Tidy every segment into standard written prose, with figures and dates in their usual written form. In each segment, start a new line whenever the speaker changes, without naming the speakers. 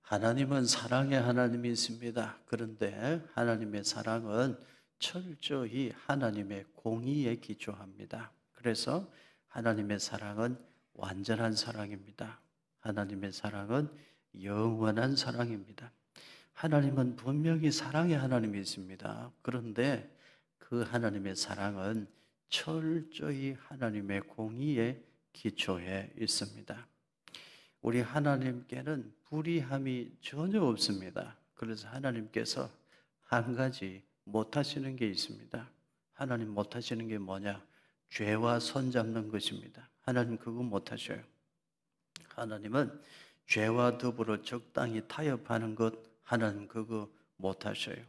하나님은 사랑의 하나님이십니다. 그런데 하나님의 사랑은 철저히 하나님의 공의에 기초합니다. 그래서 하나님의 사랑은 완전한 사랑입니다. 하나님의 사랑은 영원한 사랑입니다. 하나님은 분명히 사랑의 하나님이십니다. 그런데 그 하나님의 사랑은 철저히 하나님의 공의에 기초해 있습니다. 우리 하나님께는 불의함이 전혀 없습니다. 그래서 하나님께서 한 가지 못하시는 게 있습니다. 하나님 못하시는 게 뭐냐? 죄와 손잡는 것입니다. 하나님 그거 못하셔요. 하나님은 죄와 더불어 적당히 타협하는 것, 하나님 그거 못하셔요.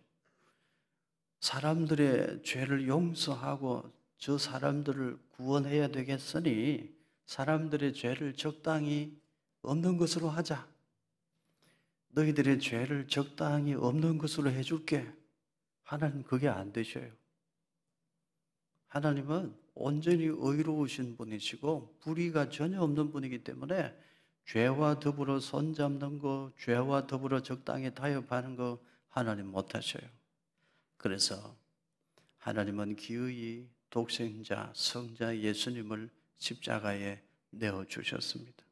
사람들의 죄를 용서하고 저 사람들을 구원해야 되겠으니 사람들의 죄를 적당히 없는 것으로 하자. 너희들의 죄를 적당히 없는 것으로 해줄게. 하나님 그게 안 되셔요. 하나님은 온전히 의로우신 분이시고 불의가 전혀 없는 분이기 때문에 죄와 더불어 손잡는 거, 죄와 더불어 적당히 타협하는 거 하나님 못하셔요. 그래서 하나님은 기어이 독생자, 성자 예수님을 십자가에 내어주셨습니다.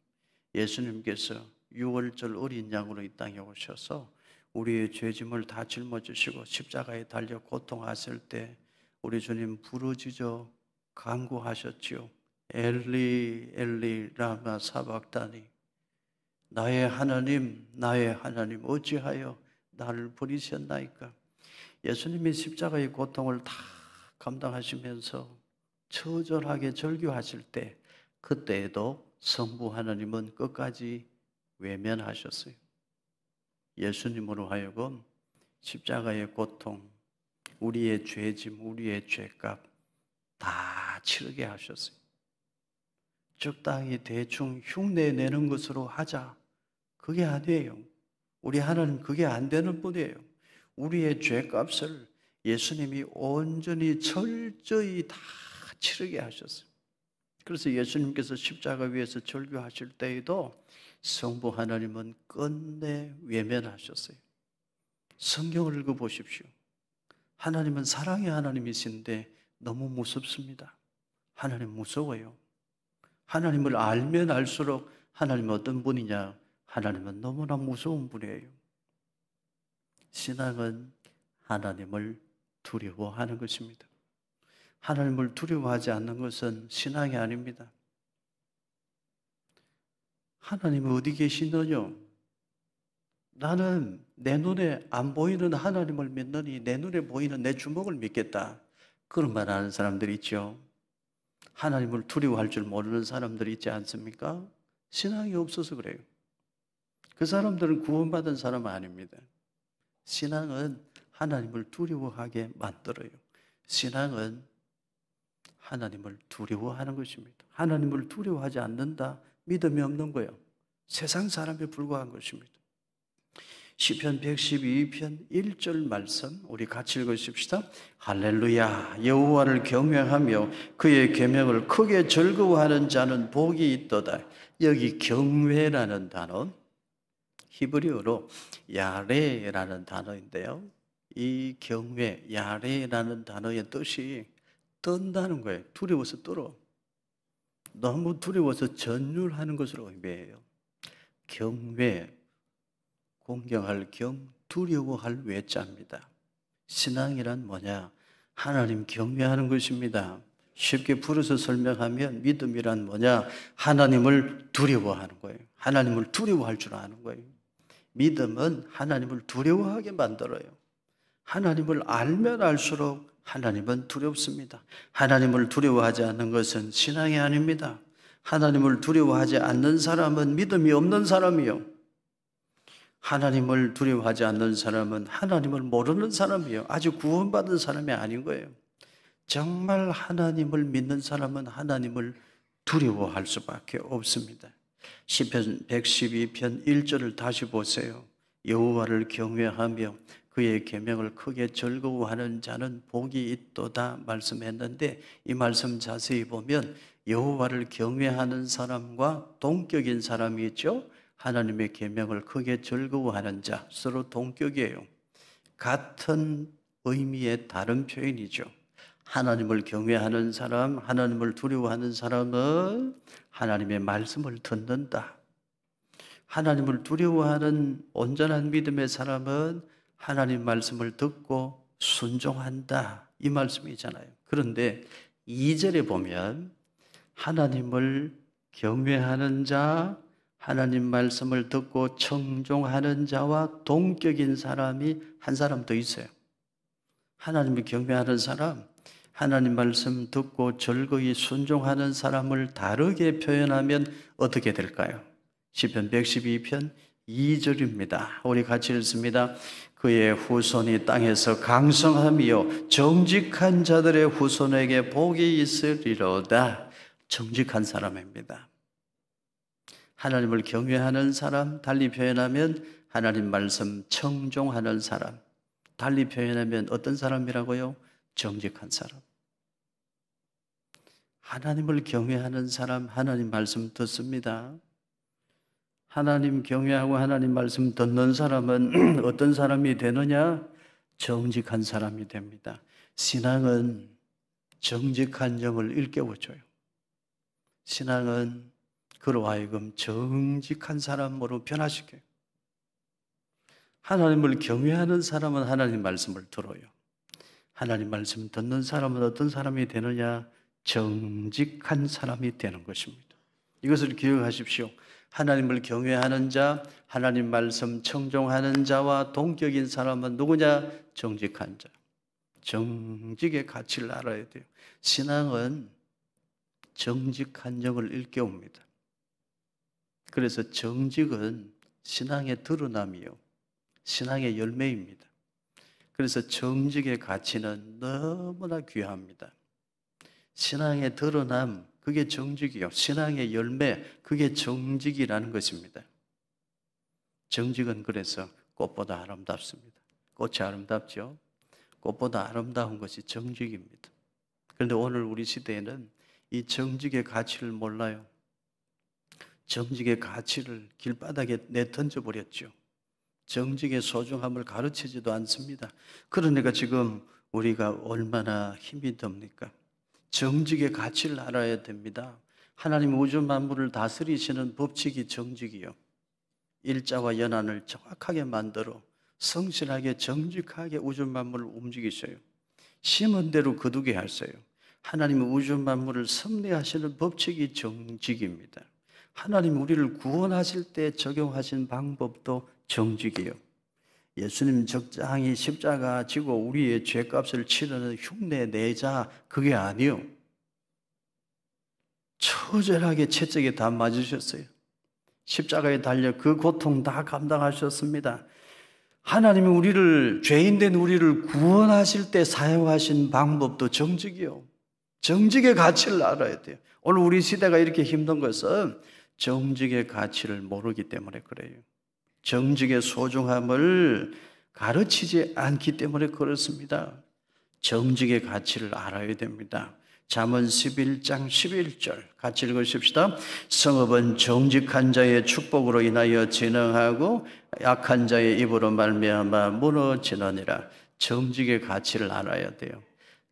예수님께서 6월절 어린 양으로 이 땅에 오셔서 우리의 죄짐을 다 짊어지시고 십자가에 달려 고통하실 때 우리 주님 부르짖어 간구하셨지요. 엘리 엘리 라마 사박다니, 나의 하나님 어찌하여 나를 버리셨나이까. 예수님이 십자가의 고통을 다 감당하시면서 처절하게 절규하실 때 그때에도 성부 하나님은 끝까지 외면하셨어요. 예수님으로 하여금 십자가의 고통, 우리의 죄짐, 우리의 죄값 다 치르게 하셨어요. 적당히 대충 흉내내는 것으로 하자. 그게 아니에요. 우리 하나님 그게 안 되는 분이에요. 우리의 죄값을 예수님이 온전히 철저히 다 치르게 하셨어요. 그래서 예수님께서 십자가 위에서 절규하실 때에도 성부 하나님은 끝내 외면하셨어요. 성경을 읽어보십시오. 하나님은 사랑의 하나님이신데 너무 무섭습니다. 하나님 무서워요. 하나님을 알면 알수록 하나님은 어떤 분이냐? 하나님은 너무나 무서운 분이에요. 신앙은 하나님을 두려워하는 것입니다. 하나님을 두려워하지 않는 것은 신앙이 아닙니다. 하나님은 어디 계시느냐? 나는 내 눈에 안 보이는 하나님을 믿느니 내 눈에 보이는 내 주먹을 믿겠다. 그런 말 하는 사람들이 있죠. 하나님을 두려워할 줄 모르는 사람들이 있지 않습니까? 신앙이 없어서 그래요. 그 사람들은 구원받은 사람 아닙니다. 신앙은 하나님을 두려워하게 만들어요. 신앙은 하나님을 두려워하는 것입니다. 하나님을 두려워하지 않는다? 믿음이 없는 거예요. 세상 사람에 불과한 것입니다. 시편 112편 1절 말씀 우리 같이 읽으십시다. 할렐루야. 여호와를 경외하며 그의 계명을 크게 즐거워하는 자는 복이 있도다. 여기 경외라는 단어, 히브리어로 야레라는 단어인데요. 이 경외, 야레라는 단어의 뜻이 떤다는 거예요. 두려워서 떨어. 너무 두려워서 전율하는 것으로 의미해요. 경외, 공경할 경, 두려워할 외자입니다. 신앙이란 뭐냐? 하나님 경외하는 것입니다. 쉽게 풀어서 설명하면 믿음이란 뭐냐? 하나님을 두려워하는 거예요. 하나님을 두려워할 줄 아는 거예요. 믿음은 하나님을 두려워하게 만들어요. 하나님을 알면 알수록 하나님은 두렵습니다. 하나님을 두려워하지 않는 것은 신앙이 아닙니다. 하나님을 두려워하지 않는 사람은 믿음이 없는 사람이요. 하나님을 두려워하지 않는 사람은 하나님을 모르는 사람이요. 아직 구원받은 사람이 아닌 거예요. 정말 하나님을 믿는 사람은 하나님을 두려워할 수밖에 없습니다. 시편 112편 1절을 다시 보세요. 여호와를 경외하며 그의 계명을 크게 즐거워하는 자는 복이 있도다 말씀했는데 이 말씀 자세히 보면 여호와를 경외하는 사람과 동격인 사람이 있죠. 하나님의 계명을 크게 즐거워하는 자, 서로 동격이에요. 같은 의미의 다른 표현이죠. 하나님을 경외하는 사람, 하나님을 두려워하는 사람은 하나님의 말씀을 듣는다. 하나님을 두려워하는 온전한 믿음의 사람은 하나님 말씀을 듣고 순종한다. 이 말씀이잖아요. 그런데 2절에 보면 하나님을 경외하는 자, 하나님 말씀을 듣고 청종하는 자와 동격인 사람이 한 사람 더 있어요. 하나님을 경외하는 사람, 하나님 말씀 듣고 즐거이 순종하는 사람을 다르게 표현하면 어떻게 될까요? 시편 112편 2절입니다. 우리 같이 읽습니다. 그의 후손이 땅에서 강성하며 정직한 자들의 후손에게 복이 있으리로다. 정직한 사람입니다. 하나님을 경외하는 사람, 달리 표현하면 하나님 말씀 청종하는 사람, 달리 표현하면 어떤 사람이라고요? 정직한 사람. 하나님을 경외하는 사람, 하나님 말씀 듣습니다. 하나님 경외하고 하나님 말씀 듣는 사람은 어떤 사람이 되느냐? 정직한 사람이 됩니다. 신앙은 정직한 영을 일깨워줘요. 신앙은 그로 하여금 정직한 사람으로 변화시켜요. 하나님을 경외하는 사람은 하나님 말씀을 들어요. 하나님 말씀 듣는 사람은 어떤 사람이 되느냐? 정직한 사람이 되는 것입니다. 이것을 기억하십시오. 하나님을 경외하는 자, 하나님 말씀 청종하는 자와 동격인 사람은 누구냐? 정직한 자. 정직의 가치를 알아야 돼요. 신앙은 정직한 영을 일깨웁니다. 그래서 정직은 신앙의 드러남이요, 신앙의 열매입니다. 그래서 정직의 가치는 너무나 귀합니다. 신앙의 드러남, 그게 정직이요. 신앙의 열매, 그게 정직이라는 것입니다. 정직은 그래서 꽃보다 아름답습니다. 꽃이 아름답죠? 꽃보다 아름다운 것이 정직입니다. 그런데 오늘 우리 시대에는 이 정직의 가치를 몰라요. 정직의 가치를 길바닥에 내던져버렸죠. 정직의 소중함을 가르치지도 않습니다. 그러니까 지금 우리가 얼마나 힘이 듭니까? 정직의 가치를 알아야 됩니다. 하나님 우주 만물을 다스리시는 법칙이 정직이요. 일자와 연한을 정확하게 만들어 성실하게 정직하게 우주 만물을 움직이셔요. 심은 대로 거두게 하세요. 하나님은 우주 만물을 섭리하시는 법칙이 정직입니다. 하나님 우리를 구원하실 때 적용하신 방법도 정직이에요. 예수님 적장이 십자가 지고 우리의 죄값을 치르는 흉내 내자, 그게 아니요. 처절하게 채찍에 다 맞으셨어요. 십자가에 달려 그 고통 다 감당하셨습니다. 하나님이 우리를, 죄인된 우리를 구원하실 때 사용하신 방법도 정직이요. 정직의 가치를 알아야 돼요. 오늘 우리 시대가 이렇게 힘든 것은 정직의 가치를 모르기 때문에 그래요. 정직의 소중함을 가르치지 않기 때문에 그렇습니다. 정직의 가치를 알아야 됩니다. 잠언 11장 11절 같이 읽으십시다. 성읍은 정직한 자의 축복으로 인하여 진흥하고 약한 자의 입으로 말미암아 무너지느니라. 정직의 가치를 알아야 돼요.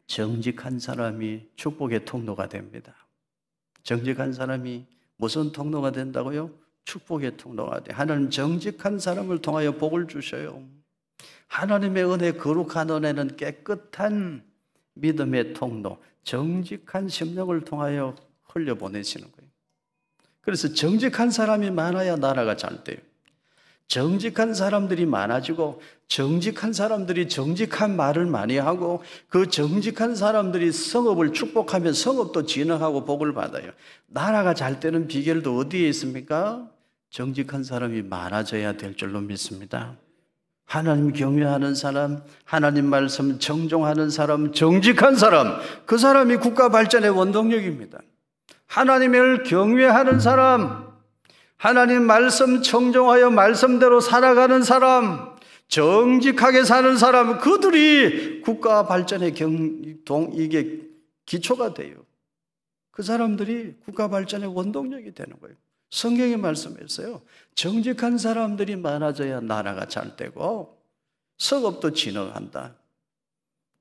정직한 사람이 축복의 통로가 됩니다. 정직한 사람이 무슨 통로가 된다고요? 축복의 통로가 돼요. 하나님 정직한 사람을 통하여 복을 주셔요. 하나님의 은혜, 거룩한 은혜는 깨끗한 믿음의 통로, 정직한 심령을 통하여 흘려보내시는 거예요. 그래서 정직한 사람이 많아야 나라가 잘 돼요. 정직한 사람들이 많아지고 정직한 사람들이 정직한 말을 많이 하고 그 정직한 사람들이 성읍을 축복하면 성읍도 진흥하고 복을 받아요. 나라가 잘 되는 비결도 어디에 있습니까? 정직한 사람이 많아져야 될 줄로 믿습니다. 하나님 경외하는 사람, 하나님 말씀 정종하는 사람, 정직한 사람, 그 사람이 국가 발전의 원동력입니다. 하나님을 경외하는 사람, 하나님 말씀 청종하여 말씀대로 살아가는 사람, 정직하게 사는 사람, 그들이 국가 발전의 이게 기초가 돼요. 그 사람들이 국가 발전의 원동력이 되는 거예요. 성경에 말씀했어요. 정직한 사람들이 많아져야 나라가 잘 되고 석업도 진흥한다.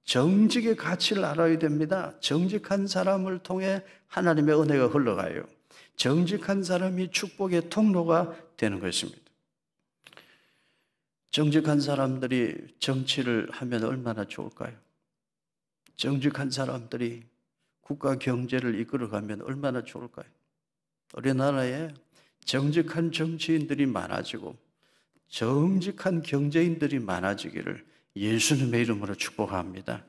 정직의 가치를 알아야 됩니다. 정직한 사람을 통해 하나님의 은혜가 흘러가요. 정직한 사람이 축복의 통로가 되는 것입니다. 정직한 사람들이 정치를 하면 얼마나 좋을까요? 정직한 사람들이 국가 경제를 이끌어가면 얼마나 좋을까요? 우리나라에 정직한 정치인들이 많아지고 정직한 경제인들이 많아지기를 예수님의 이름으로 축복합니다.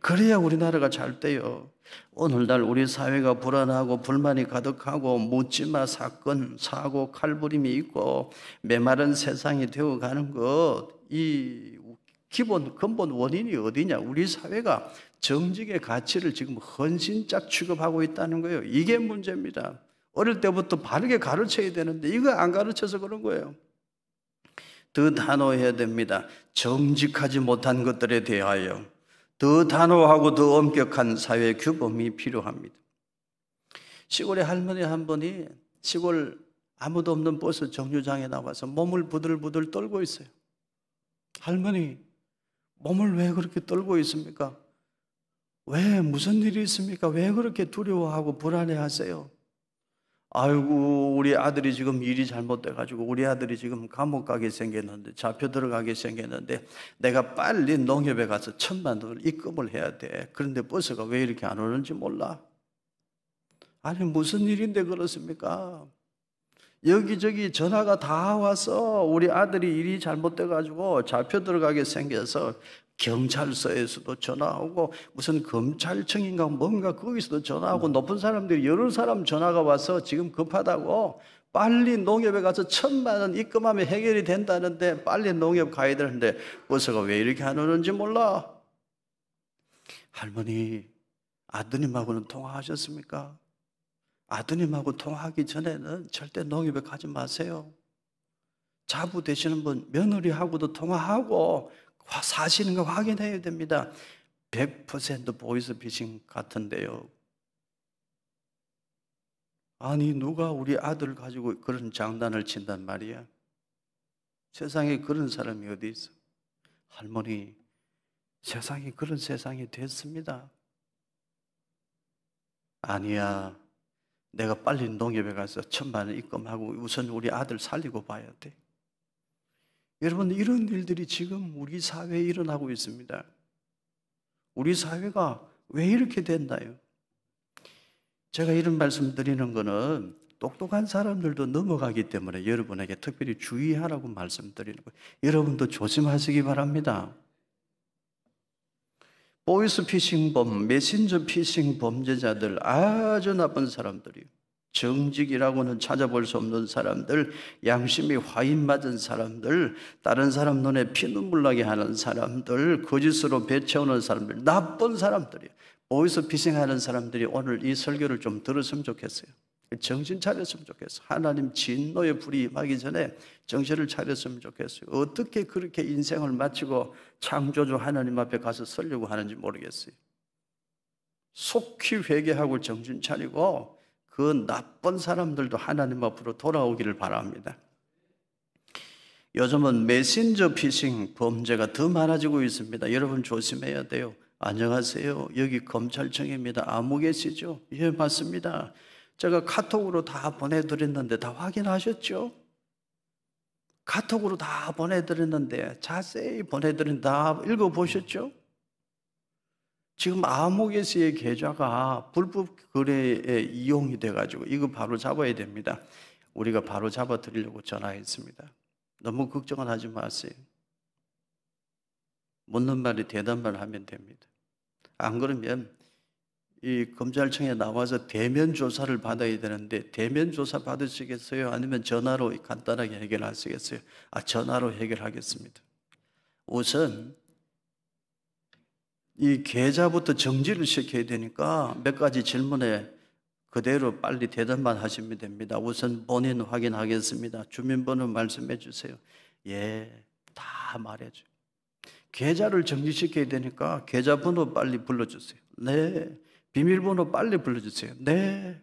그래야 우리나라가 잘 돼요. 오늘날 우리 사회가 불안하고 불만이 가득하고 묻지마 사건, 사고, 칼부림이 있고 메마른 세상이 되어가는 것, 이 근본 원인이 어디냐? 우리 사회가 정직의 가치를 지금 헌신짝 취급하고 있다는 거예요. 이게 문제입니다. 어릴 때부터 바르게 가르쳐야 되는데 이거 안 가르쳐서 그런 거예요. 더 단호해야 됩니다. 정직하지 못한 것들에 대하여 더 단호하고 더 엄격한 사회 규범이 필요합니다. 시골에 할머니 한 분이 시골 아무도 없는 버스 정류장에 나와서 몸을 부들부들 떨고 있어요. 할머니, 몸을 왜 그렇게 떨고 있습니까? 왜 무슨 일이 있습니까? 왜 그렇게 두려워하고 불안해하세요? 아이고, 우리 아들이 지금 일이 잘못돼가지고 우리 아들이 지금 감옥 가게 생겼는데, 잡혀 들어가게 생겼는데 내가 빨리 농협에 가서 1,000만 원을 입금을 해야 돼. 그런데 버스가 왜 이렇게 안 오는지 몰라. 아니, 무슨 일인데 그렇습니까? 여기저기 전화가 다 와서 우리 아들이 일이 잘못돼가지고 잡혀 들어가게 생겨서 경찰서에서도 전화하고 무슨 검찰청인가 뭔가 거기서도 전화하고 높은 사람들이 여러 사람 전화가 와서 지금 급하다고 빨리 농협에 가서 1,000만 원 입금하면 해결이 된다는데 빨리 농협 가야 되는데 버스가 왜 이렇게 안 오는지 몰라. 할머니, 아드님하고는 통화하셨습니까? 아드님하고 통화하기 전에는 절대 농협에 가지 마세요. 자부 되시는 분 며느리하고도 통화하고 사실인가 확인해야 됩니다. 100% 보이스피싱 같은데요. 아니, 누가 우리 아들 가지고 그런 장난을 친단 말이야? 세상에 그런 사람이 어디 있어? 할머니, 세상이 그런 세상이 됐습니다. 아니야, 내가 빨리 농협에 가서 1,000만 원 입금하고 우선 우리 아들 살리고 봐야 돼. 여러분, 이런 일들이 지금 우리 사회에 일어나고 있습니다. 우리 사회가 왜 이렇게 됐나요? 제가 이런 말씀 드리는 거는 똑똑한 사람들도 넘어가기 때문에 여러분에게 특별히 주의하라고 말씀드리는 거예요. 여러분도 조심하시기 바랍니다. 보이스피싱범, 메신저 피싱 범죄자들, 아주 나쁜 사람들이에요. 정직이라고는 찾아볼 수 없는 사람들, 양심이 화인 맞은 사람들, 다른 사람 눈에 피눈물 나게 하는 사람들, 거짓으로 배채우는 사람들, 나쁜 사람들이에요. 보이스피싱하는 사람들이 오늘 이 설교를 좀 들었으면 좋겠어요. 정신 차렸으면 좋겠어요. 하나님 진노의 불이 임하기 전에 정신을 차렸으면 좋겠어요. 어떻게 그렇게 인생을 마치고 창조주 하나님 앞에 가서 서려고 하는지 모르겠어요. 속히 회개하고 정신 차리고 그 나쁜 사람들도 하나님 앞으로 돌아오기를 바랍니다. 요즘은 메신저 피싱 범죄가 더 많아지고 있습니다. 여러분 조심해야 돼요. 안녕하세요, 여기 검찰청입니다. 아무 계시죠? 예, 맞습니다. 제가 카톡으로 다 보내드렸는데 다 확인하셨죠? 카톡으로 다 보내드렸는데 자세히 보내드린 다 읽어보셨죠? 지금 아모게스의 계좌가 불법 거래에 이용이 돼가지고 이거 바로 잡아야 됩니다. 우리가 바로 잡아드리려고 전화했습니다. 너무 걱정은 하지 마세요. 묻는 말이 대답만 하면 됩니다. 안 그러면 이 검찰청에 나와서 대면 조사를 받아야 되는데 대면 조사 받으시겠어요? 아니면 전화로 간단하게 해결하시겠어요? 전화로 해결하겠습니다. 우선 이 계좌부터 정지를 시켜야 되니까 몇 가지 질문에 그대로 빨리 대답만 하시면 됩니다. 우선 본인 확인하겠습니다. 주민번호 말씀해 주세요. 예, 다 말해줘요. 계좌를 정지시켜야 되니까 계좌번호 빨리 불러주세요. 네. 비밀번호 빨리 불러주세요. 네.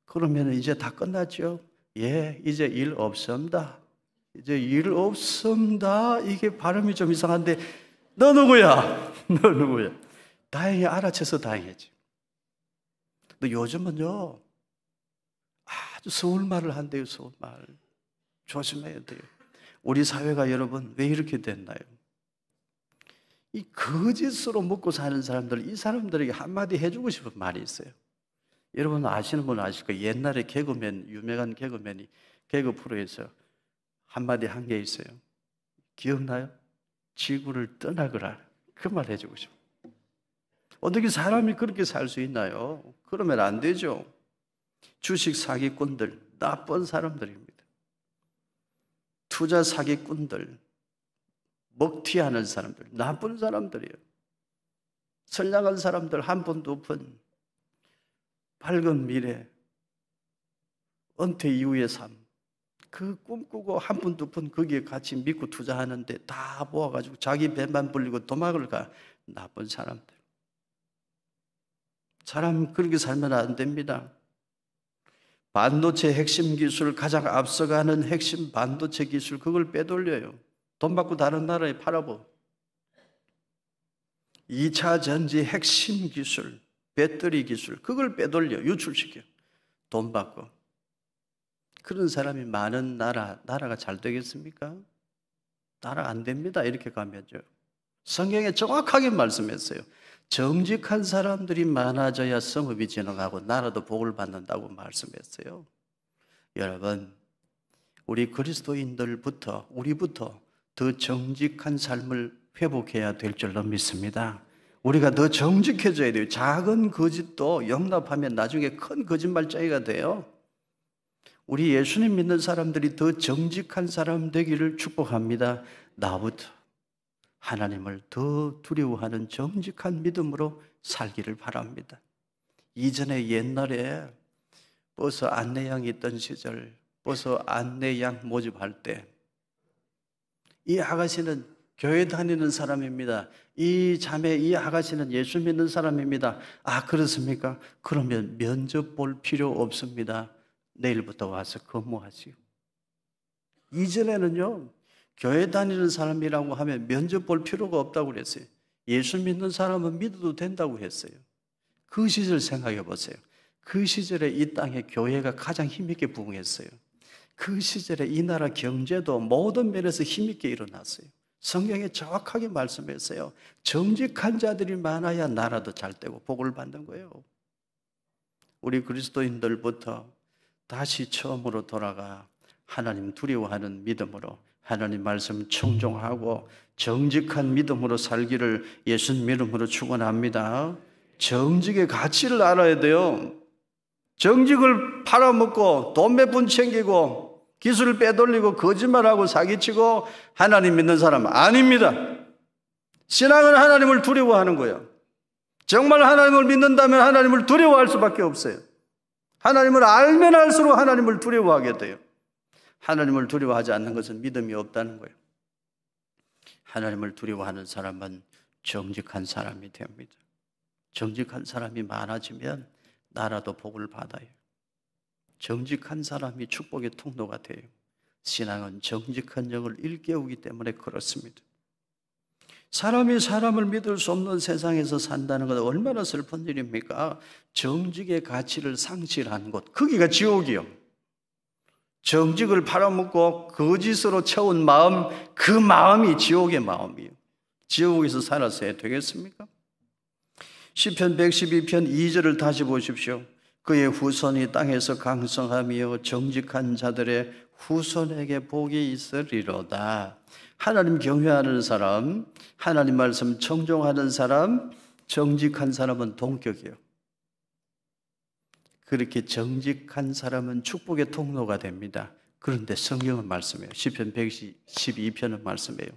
그러면 이제 다 끝났죠? 예, 이제 일 없습니다. 이제 일 없습니다. 이게 발음이 좀 이상한데, 너 누구야? 너 누구야? 다행히 알아채서 다행이지. 근데 요즘은요, 아주 서울말을 한대요, 서울말. 조심해야 돼요. 우리 사회가 여러분, 왜 이렇게 됐나요? 이 거짓으로 먹고 사는 사람들, 이 사람들에게 한마디 해주고 싶은 말이 있어요. 여러분 아시는 분은 아실 거예요. 옛날에 개그맨, 유명한 개그맨이 개그 프로에서 한마디 한 게 있어요. 기억나요? 지구를 떠나거라. 그 말 해주고 싶어요. 어떻게 사람이 그렇게 살 수 있나요? 그러면 안 되죠. 주식 사기꾼들, 나쁜 사람들입니다. 투자 사기꾼들, 먹튀하는 사람들, 나쁜 사람들이에요. 선량한 사람들 한 푼, 두 푼, 밝은 미래, 은퇴 이후의 삶, 그 꿈꾸고 한 푼, 두 푼 거기에 같이 믿고 투자하는데 다 모아가지고 자기 배만 불리고 도망을 가. 나쁜 사람들. 사람 그렇게 살면 안 됩니다. 반도체 핵심 기술, 가장 앞서가는 핵심 반도체 기술, 그걸 빼돌려요. 돈 받고 다른 나라에 팔아버. 2차 전지 핵심 기술, 배터리 기술, 그걸 빼돌려, 유출시켜. 돈 받고. 그런 사람이 많은 나라가 잘 되겠습니까? 나라 안 됩니다. 이렇게 가면요. 성경에 정확하게 말씀했어요. 정직한 사람들이 많아져야 성읍이 진흥하고 나라도 복을 받는다고 말씀했어요. 여러분, 우리 그리스도인들부터, 우리부터 더 정직한 삶을 회복해야 될 줄로 믿습니다. 우리가 더 정직해져야 돼요. 작은 거짓도 용납하면 나중에 큰 거짓말쟁이가 돼요. 우리 예수님 믿는 사람들이 더 정직한 사람 되기를 축복합니다. 나부터 하나님을 더 두려워하는 정직한 믿음으로 살기를 바랍니다. 이전에 옛날에 버스 안내양이 있던 시절, 버스 안내양 모집할 때 이 아가씨는 교회 다니는 사람입니다. 이 자매, 이 아가씨는 예수 믿는 사람입니다. 아, 그렇습니까? 그러면 면접 볼 필요 없습니다. 내일부터 와서 근무하시오. 이전에는요, 교회 다니는 사람이라고 하면 면접 볼 필요가 없다고 그랬어요. 예수 믿는 사람은 믿어도 된다고 했어요. 그 시절 생각해 보세요. 그 시절에 이 땅에 교회가 가장 힘있게 부흥했어요. 그 시절에 이 나라 경제도 모든 면에서 힘있게 일어났어요. 성경에 정확하게 말씀했어요. 정직한 자들이 많아야 나라도 잘 되고 복을 받는 거예요. 우리 그리스도인들부터 다시 처음으로 돌아가 하나님 두려워하는 믿음으로 하나님 말씀 청종하고 정직한 믿음으로 살기를 예수님 이름으로 축원합니다. 정직의 가치를 알아야 돼요. 정직을 팔아먹고 돈 몇 푼 챙기고 기술을 빼돌리고 거짓말하고 사기치고 하나님 믿는 사람 아닙니다. 신앙은 하나님을 두려워하는 거예요. 정말 하나님을 믿는다면 하나님을 두려워할 수밖에 없어요. 하나님을 알면 알수록 하나님을 두려워하게 돼요. 하나님을 두려워하지 않는 것은 믿음이 없다는 거예요. 하나님을 두려워하는 사람은 정직한 사람이 됩니다. 정직한 사람이 많아지면 나라도 복을 받아요. 정직한 사람이 축복의 통로가 돼요. 신앙은 정직한 영을 일깨우기 때문에 그렇습니다. 사람이 사람을 믿을 수 없는 세상에서 산다는 건 얼마나 슬픈 일입니까? 정직의 가치를 상실한 곳, 거기가 지옥이요. 정직을 팔아먹고 거짓으로 채운 마음, 그 마음이 지옥의 마음이에요. 지옥에서 살았어야 되겠습니까? 시편 112편 2절을 다시 보십시오. 그의 후손이 땅에서 강성하며 정직한 자들의 후손에게 복이 있으리로다. 하나님 경외하는 사람, 하나님 말씀 청종하는 사람, 정직한 사람은 동격이에요. 그렇게 정직한 사람은 축복의 통로가 됩니다. 그런데 성경은 말씀해요. 시편 112편은 말씀해요.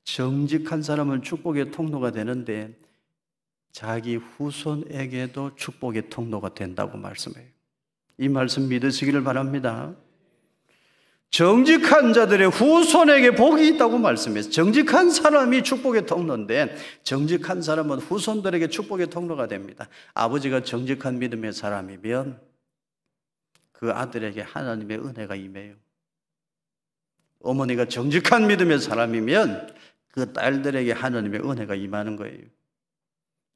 정직한 사람은 축복의 통로가 되는데 자기 후손에게도 축복의 통로가 된다고 말씀해요. 이 말씀 믿으시기를 바랍니다. 정직한 자들의 후손에게 복이 있다고 말씀해요. 정직한 사람이 축복의 통로인데 정직한 사람은 후손들에게 축복의 통로가 됩니다. 아버지가 정직한 믿음의 사람이면 그 아들에게 하나님의 은혜가 임해요. 어머니가 정직한 믿음의 사람이면 그 딸들에게 하나님의 은혜가 임하는 거예요.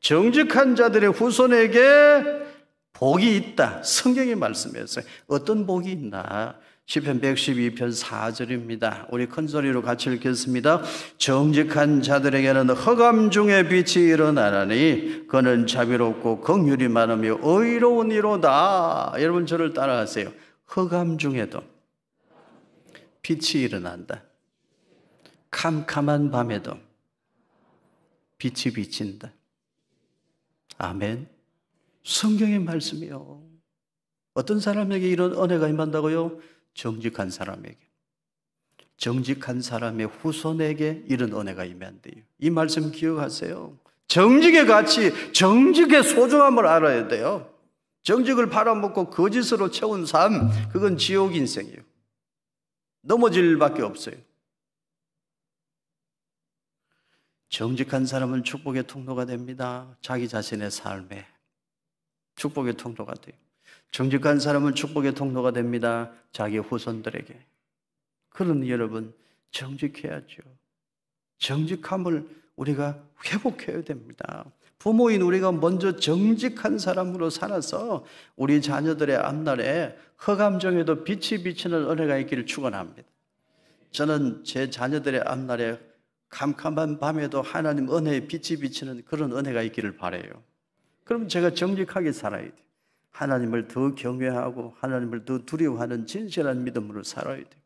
정직한 자들의 후손에게 복이 있다. 성경이 말씀했어요. 어떤 복이 있나? 시편 112편 4절입니다. 우리 큰 소리로 같이 읽겠습니다. 정직한 자들에게는 흑암 중에 빛이 일어나나니 그는 자비롭고 긍휼이 많으며 의로운 이로다. 여러분 저를 따라하세요. 흑암 중에도 빛이 일어난다. 캄캄한 밤에도 빛이 비친다. 아멘. 성경의 말씀이요. 어떤 사람에게 이런 은혜가 임한다고요? 정직한 사람에게. 정직한 사람의 후손에게 이런 은혜가 임한대요. 이 말씀 기억하세요. 정직의 가치, 정직의 소중함을 알아야 돼요. 정직을 팔아먹고 거짓으로 채운 삶, 그건 지옥 인생이에요. 넘어질 일밖에 없어요. 정직한 사람은 축복의 통로가 됩니다. 자기 자신의 삶에 축복의 통로가 돼요. 정직한 사람은 축복의 통로가 됩니다. 자기 후손들에게. 그러니 여러분 정직해야죠. 정직함을 우리가 회복해야 됩니다. 부모인 우리가 먼저 정직한 사람으로 살아서 우리 자녀들의 앞날에 흑암 중에도 빛이 비치는 은혜가 있기를 축원합니다. 저는 제 자녀들의 앞날에 캄캄한 밤에도 하나님 은혜의 빛이 비치는 그런 은혜가 있기를 바라요. 그럼 제가 정직하게 살아야 돼요. 하나님을 더 경외하고 하나님을 더 두려워하는 진실한 믿음으로 살아야 돼요.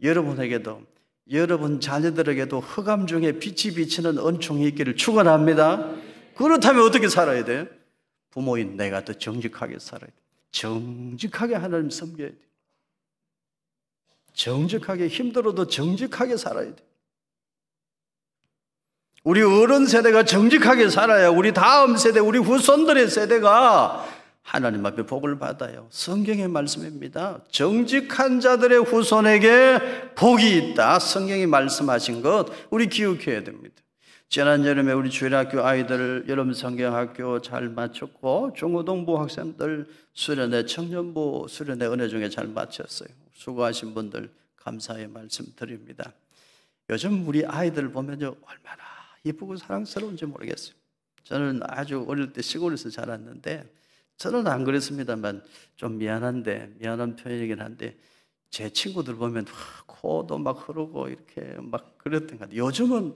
여러분에게도 여러분 자녀들에게도 흑암 중에 빛이 비치는 은총이 있기를 축원합니다. 그렇다면 어떻게 살아야 돼요? 부모인 내가 더 정직하게 살아야 돼요. 정직하게 하나님 섬겨야 돼요. 정직하게 힘들어도 정직하게 살아야 돼요. 우리 어른 세대가 정직하게 살아야 우리 다음 세대, 우리 후손들의 세대가 하나님 앞에 복을 받아요. 성경의 말씀입니다. 정직한 자들의 후손에게 복이 있다. 성경이 말씀하신 것 우리 기억해야 됩니다. 지난 여름에 우리 주일학교 아이들 여름 성경학교 잘 마쳤고 중고등부 학생들 수련회, 청년부 수련회 은혜 중에 잘 마쳤어요. 수고하신 분들 감사의 말씀 드립니다. 요즘 우리 아이들 보면요 얼마나 예쁘고 사랑스러운지 모르겠어요. 저는 아주 어릴 때 시골에서 자랐는데 저는 안 그랬습니다만 좀 미안한 표현이긴 한데 제 친구들 보면 코도 막 흐르고 이렇게 막 그랬던 것 같아요. 요즘은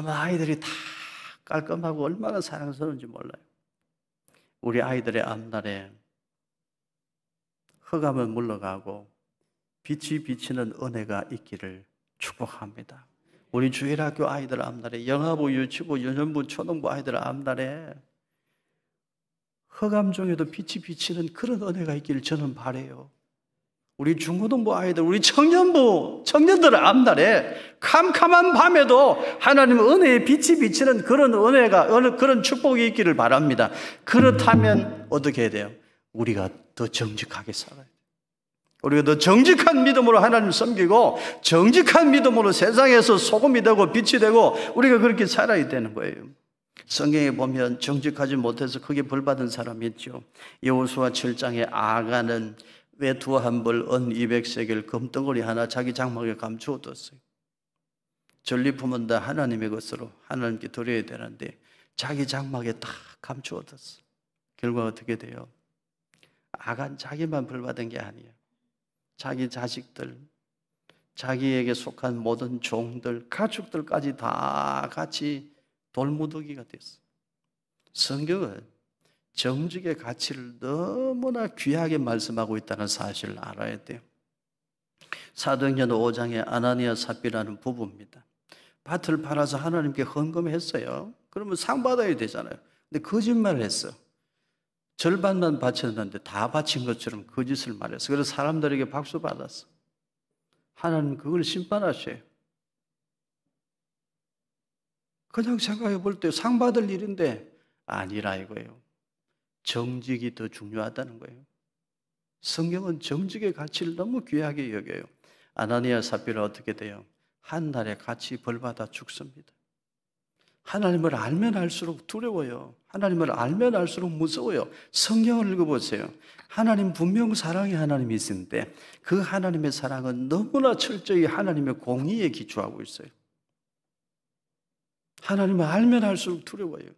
아이들이 다 깔끔하고 얼마나 사랑스러운지 몰라요. 우리 아이들의 앞날에 흑암은 물러가고 빛이 비치는 은혜가 있기를 축복합니다. 우리 주일학교 아이들 앞날에 영하부, 유치부, 유년부, 초등부 아이들 앞날에 흑암 중에도 빛이 비치는 그런 은혜가 있기를 저는 바라요. 우리 중고등부 아이들, 우리 청년들 앞날에 캄캄한 밤에도 하나님의 은혜의 빛이 비치는 그런 은혜가, 그런 축복이 있기를 바랍니다. 그렇다면 어떻게 해야 돼요? 우리가 더 정직하게 살아야 돼요. 우리가 더 정직한 믿음으로 하나님 섬기고 정직한 믿음으로 세상에서 소금이 되고 빛이 되고 우리가 그렇게 살아야 되는 거예요. 성경에 보면 정직하지 못해서 크게 벌받은 사람이 있죠. 여호수아 7장에 아간은 외투 한 벌, 은 200세겔, 금덩어리 하나 자기 장막에 감추어뒀어요. 전리품은 다 하나님의 것으로 하나님께 드려야 되는데 자기 장막에 다 감추어뒀어. 결과 어떻게 돼요? 아간 자기만 벌받은 게 아니에요. 자기 자식들, 자기에게 속한 모든 종들, 가축들까지 다 같이 돌무더기가 됐어. 성경은 정직의 가치를 너무나 귀하게 말씀하고 있다는 사실을 알아야 돼요. 사도행전 5장에 아나니아 삽비라는 부부입니다. 밭을 팔아서 하나님께 헌금했어요. 그러면 상 받아야 되잖아요. 근데 거짓말을 했어. 절반만 바쳤는데 다 바친 것처럼 거짓을 말했어. 그래서 사람들에게 박수 받았어. 하나님 그걸 심판하셔요. 그냥 생각해 볼 때 상 받을 일인데 아니라 이거예요. 정직이 더 중요하다는 거예요. 성경은 정직의 가치를 너무 귀하게 여겨요. 아나니아 삽비라 어떻게 돼요? 한 달에 같이 벌받아 죽습니다. 하나님을 알면 알수록 두려워요. 하나님을 알면 알수록 무서워요. 성경을 읽어보세요. 하나님 분명 사랑의 하나님이 있는데 그 하나님의 사랑은 너무나 철저히 하나님의 공의에 기초하고 있어요. 하나님을 알면 알수록 두려워요.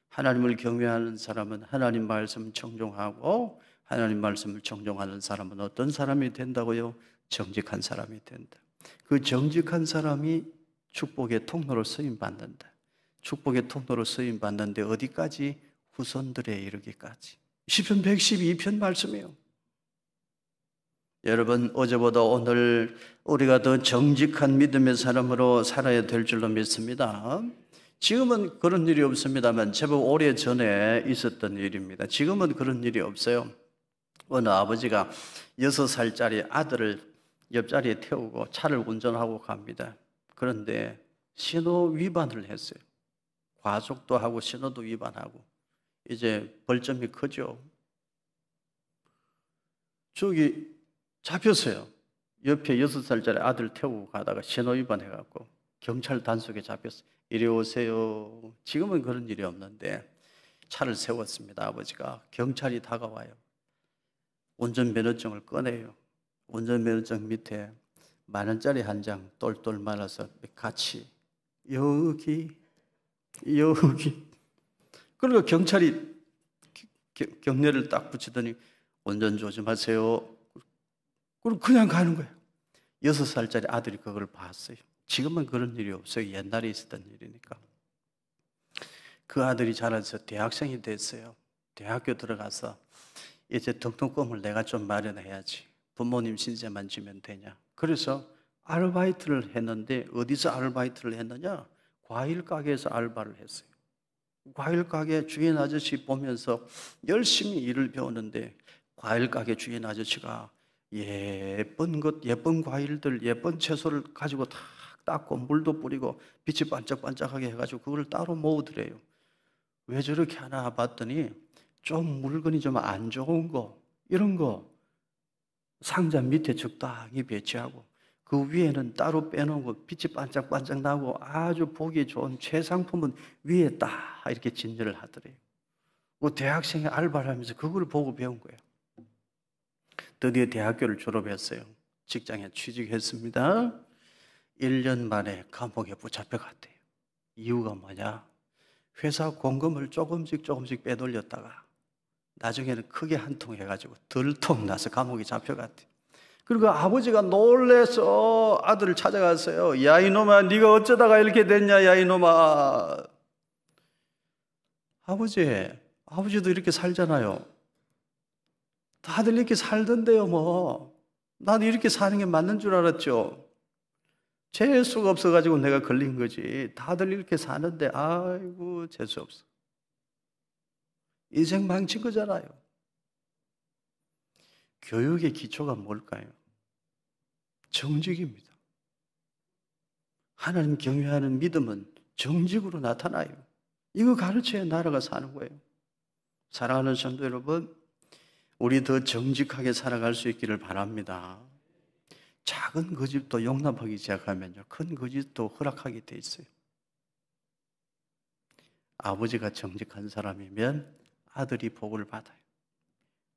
하나님을 경외하는 사람은 하나님 말씀을 청종하고 하나님 말씀을 청종하는 사람은 어떤 사람이 된다고요? 정직한 사람이 된다. 그 정직한 사람이 축복의 통로로 쓰임받는다. 축복의 통로로 쓰임받는데 어디까지? 후손들에 이르기까지. 시편 112편 말씀이에요. 여러분, 어제보다 오늘 우리가 더 정직한 믿음의 사람으로 살아야 될 줄로 믿습니다. 지금은 그런 일이 없습니다만 제법 오래전에 있었던 일입니다. 지금은 그런 일이 없어요. 어느 아버지가 6살짜리 아들을 옆자리에 태우고 차를 운전하고 갑니다. 그런데 신호 위반을 했어요. 과속도 하고 신호도 위반하고 이제 벌점이 크죠. 저기 잡혔어요. 옆에 6살짜리 아들 태우고 가다가 신호 위반해갖고 경찰 단속에 잡혔어요. 이리 오세요. 지금은 그런 일이 없는데 차를 세웠습니다. 아버지가. 경찰이 다가와요. 운전면허증을 꺼내요. 운전면허증 밑에 10,000원짜리 한 장 똘똘 말아서 같이 여기 그러니까 경찰이 경례를 딱 붙이더니 운전 조심하세요. 그리고 그냥 가는 거예요. 6살짜리 아들이 그걸 봤어요. 지금은 그런 일이 없어요. 옛날에 있었던 일이니까. 그 아들이 자라서 대학생이 됐어요. 대학교 들어가서 이제 등록금을 내가 좀 마련해야지. 부모님 신세만 지면 되냐. 그래서 아르바이트를 했는데 어디서 아르바이트를 했느냐? 과일 가게에서 알바를 했어요. 과일 가게 주인 아저씨 보면서 열심히 일을 배우는데 과일 가게 주인 아저씨가 예쁜 과일들, 예쁜 채소를 가지고 다 닦고 물도 뿌리고 빛이 반짝반짝하게 해가지고 그걸 따로 모으더래요. 왜 저렇게 하나 봤더니 좀 물건이 좀 안 좋은 거 이런 거 상자 밑에 적당히 배치하고 그 위에는 따로 빼놓은 거 빛이 반짝반짝 나고 아주 보기 좋은 최상품은 위에 딱 이렇게 진열을 하더래요. 그 대학생이 알바를 하면서 그걸 보고 배운 거예요. 드디어 대학교를 졸업했어요. 직장에 취직했습니다. 1년 만에 감옥에 붙잡혀갔대요. 이유가 뭐냐? 회사 공금을 조금씩 빼돌렸다가 나중에는 크게 한 통 해가지고 들통 나서 감옥에 잡혀갔대요. 그리고 아버지가 놀래서 아들을 찾아갔어요. 야 이놈아, 네가 어쩌다가 이렇게 됐냐, 야 이놈아. 아버지도 이렇게 살잖아요. 다들 이렇게 살던데요, 뭐. 나도 이렇게 사는 게 맞는 줄 알았죠. 재수가 없어가지고 내가 걸린 거지. 다들 이렇게 사는데, 아이고, 재수 없어. 인생 망친 거잖아요. 교육의 기초가 뭘까요? 정직입니다. 하나님 경외하는 믿음은 정직으로 나타나요. 이거 가르쳐야 나라가 사는 거예요. 사랑하는 성도 여러분, 우리 더 정직하게 살아갈 수 있기를 바랍니다. 작은 거짓도 용납하기 시작하면요, 큰 거짓도 허락하게 돼 있어요. 아버지가 정직한 사람이면 아들이 복을 받아요.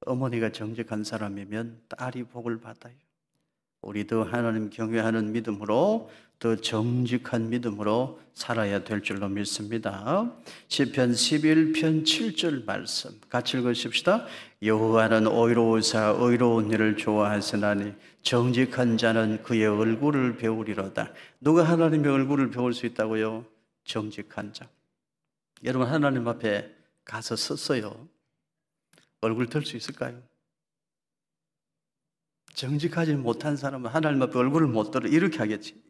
어머니가 정직한 사람이면 딸이 복을 받아요. 우리도 하나님 경외하는 믿음으로 더 정직한 믿음으로 살아야 될 줄로 믿습니다. 시편 11편 7절 말씀 같이 읽으십시다. 여호와는 의로우사 의로운 일을 좋아하시나니 정직한 자는 그의 얼굴을 배우리로다. 누가 하나님의 얼굴을 배울 수 있다고요? 정직한 자. 여러분 하나님 앞에 가서 섰어요. 얼굴 들 수 있을까요? 정직하지 못한 사람은 하나님 앞에 얼굴을 못 들어. 이렇게 하겠지.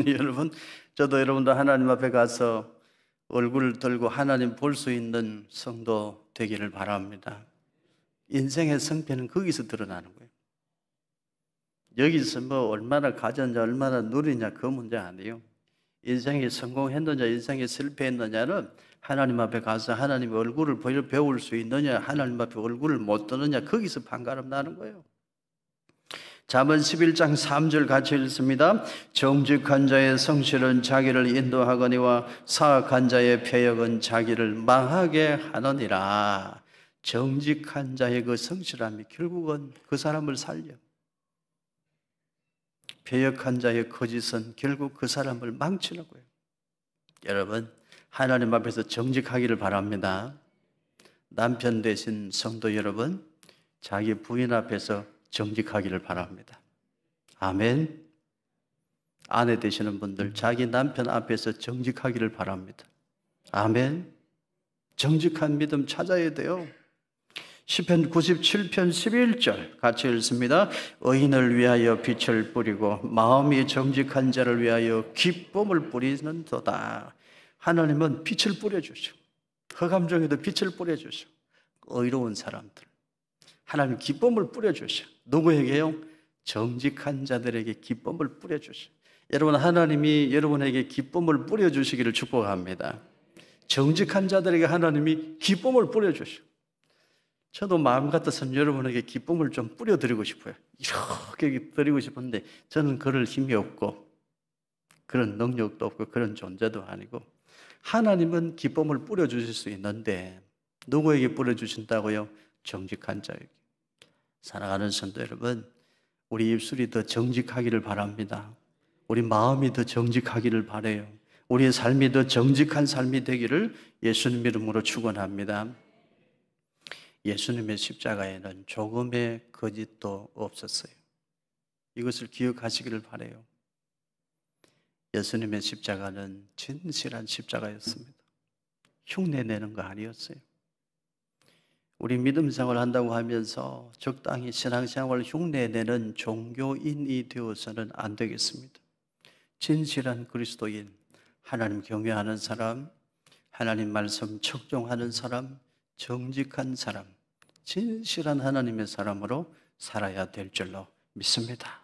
여러분, 저도 여러분도 하나님 앞에 가서 얼굴을 들고 하나님 볼 수 있는 성도 되기를 바랍니다. 인생의 성패는 거기서 드러나는 거예요. 여기서 뭐 얼마나 가졌냐, 얼마나 누리냐 그 문제 아니에요. 인생에 성공했느냐, 인생에 실패했느냐는 하나님 앞에 가서 하나님의 얼굴을 배울 수 있느냐, 하나님 앞에 얼굴을 못 드느냐, 거기서 판가름 나는 거예요. 잠언 11장 3절 같이 읽습니다. 정직한 자의 성실은 자기를 인도하거니와 사악한 자의 패역은 자기를 망하게 하느니라. 정직한 자의 그 성실함이 결국은 그 사람을 살려. 패역한 자의 거짓은 결국 그 사람을 망치는 거예요. 여러분, 하나님 앞에서 정직하기를 바랍니다. 남편 되신 성도 여러분, 자기 부인 앞에서 정직하기를 바랍니다. 아멘. 아내 되시는 분들, 자기 남편 앞에서 정직하기를 바랍니다. 아멘. 정직한 믿음 찾아야 돼요. 시편 97편 11절 같이 읽습니다. 의인을 위하여 빛을 뿌리고 마음이 정직한 자를 위하여 기쁨을 뿌리는도다. 하나님은 빛을 뿌려주시고 흑암중에도 빛을 뿌려주시고 의로운 사람들 하나님 기쁨을 뿌려주시고 누구에게요? 정직한 자들에게 기쁨을 뿌려주시고 여러분 하나님이 여러분에게 기쁨을 뿌려주시기를 축복합니다. 정직한 자들에게 하나님이 기쁨을 뿌려주시고 저도 마음 같아서는 여러분에게 기쁨을 좀 뿌려드리고 싶어요. 이렇게 드리고 싶은데 저는 그럴 힘이 없고 그런 능력도 없고 그런 존재도 아니고 하나님은 기쁨을 뿌려주실 수 있는데 누구에게 뿌려주신다고요? 정직한 자에게. 사랑하는 성도 여러분, 우리 입술이 더 정직하기를 바랍니다. 우리 마음이 더 정직하기를 바라요. 우리의 삶이 더 정직한 삶이 되기를 예수님 이름으로 축원합니다. 예수님의 십자가에는 조금의 거짓도 없었어요. 이것을 기억하시기를 바라요. 예수님의 십자가는 진실한 십자가였습니다. 흉내내는 거 아니었어요. 우리 믿음 생활을 한다고 하면서 적당히 신앙생활을 흉내내는 종교인이 되어서는 안 되겠습니다. 진실한 그리스도인, 하나님 경외하는 사람, 하나님 말씀 적종하는 사람, 정직한 사람, 진실한 하나님의 사람으로 살아야 될 줄로 믿습니다.